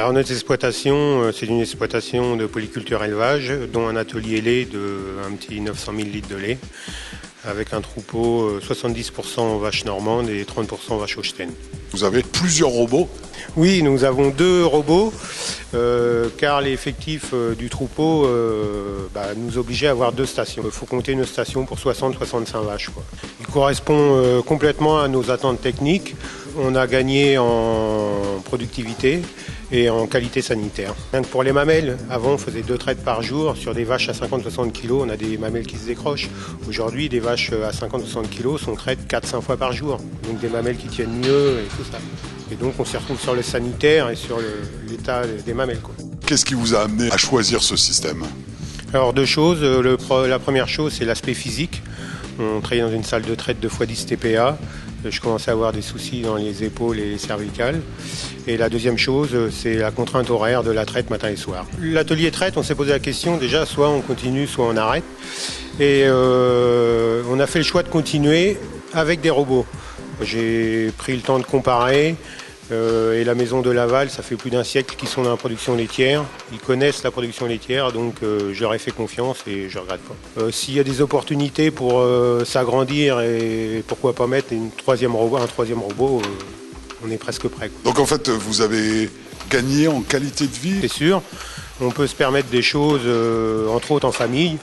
Alors notre exploitation, c'est une exploitation de polyculture élevage, dont un atelier lait de un petit 900 000 litres de lait, avec un troupeau 70% vaches normandes et 30% vaches holstein. Vous avez plusieurs robots? Oui, nous avons 2 robots, car l'effectif du troupeau nous obligeait à avoir 2 stations. Il faut compter une station pour 60-65 vaches, quoi. Il correspond complètement à nos attentes techniques. On a gagné en productivité et en qualité sanitaire. Même pour les mamelles, avant on faisait 2 traites par jour. Sur des vaches à 50-60 kg, on a des mamelles qui se décrochent. Aujourd'hui, des vaches à 50-60 kg sont traites 4-5 fois par jour. Donc des mamelles qui tiennent mieux et tout ça. Et donc on s'y retrouve sur le sanitaire et sur l'état des mamelles, quoi. Qu'est-ce qui vous a amené à choisir ce système? Alors 2 choses. La première chose, c'est l'aspect physique. On travaillait dans une salle de traite de x10 TPA. Je commençais à avoir des soucis dans les épaules et les cervicales. Et la deuxième chose, c'est la contrainte horaire de la traite matin et soir. L'atelier traite, on s'est posé la question déjà, soit on continue, soit on arrête. Et on a fait le choix de continuer avec des robots. J'ai pris le temps de comparer. Et la maison de Laval, ça fait plus d'1 siècle qu'ils sont dans la production laitière. Ils connaissent la production laitière, donc je leur ai fait confiance et je ne regrette pas. S'il y a des opportunités pour s'agrandir et pourquoi pas mettre un troisième robot, on est presque prêt, quoi. Donc en fait, vous avez gagné en qualité de vie? C'est sûr, on peut se permettre des choses, entre autres en famille.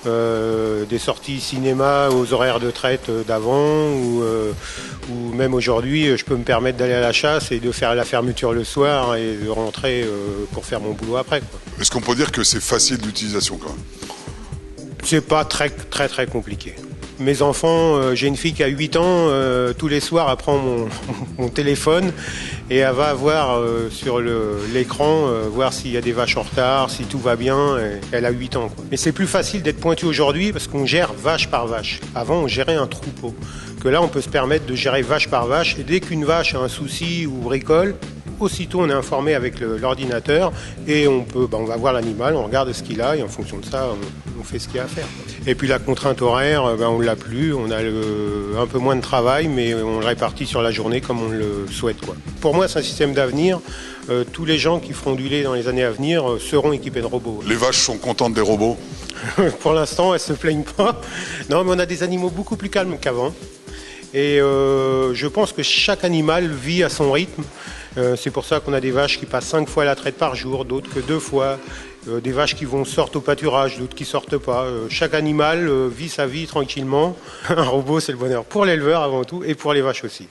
Des sorties cinéma aux horaires de traite d'avant ou même aujourd'hui je peux me permettre d'aller à la chasse et de faire la fermeture le soir et de rentrer pour faire mon boulot après, quoi. Est-ce qu'on peut dire que c'est facile d'utilisation quand même? C'est pas très compliqué. Mes enfants, j'ai une fille qui a 8 ans, tous les soirs elle prend mon téléphone et elle va voir sur l'écran, voir s'il y a des vaches en retard, si tout va bien. Elle a 8 ans, quoi. Mais c'est plus facile d'être pointu aujourd'hui parce qu'on gère vache par vache. Avant on gérait un troupeau. Que là on peut se permettre de gérer vache par vache et dès qu'une vache a un souci ou bricole, aussitôt on est informé avec l'ordinateur et on va voir l'animal, on regarde ce qu'il a et en fonction de ça on fait ce qu'il y a à faire. Et puis la contrainte horaire, on ne l'a plus, on a un peu moins de travail mais on le répartit sur la journée comme on le souhaite, quoi. Pour moi c'est un système d'avenir. Tous les gens qui feront du lait dans les années à venir seront équipés de robots. Les vaches sont contentes des robots? Pour l'instant elles ne se plaignent pas. Non, mais on a des animaux beaucoup plus calmes qu'avant. Et je pense que chaque animal vit à son rythme. C'est pour ça qu'on a des vaches qui passent 5 fois la traite par jour, d'autres que 2 fois. Des vaches qui sortent au pâturage, d'autres qui sortent pas. Chaque animal vit sa vie tranquillement. Un robot, c'est le bonheur pour l'éleveur avant tout et pour les vaches aussi.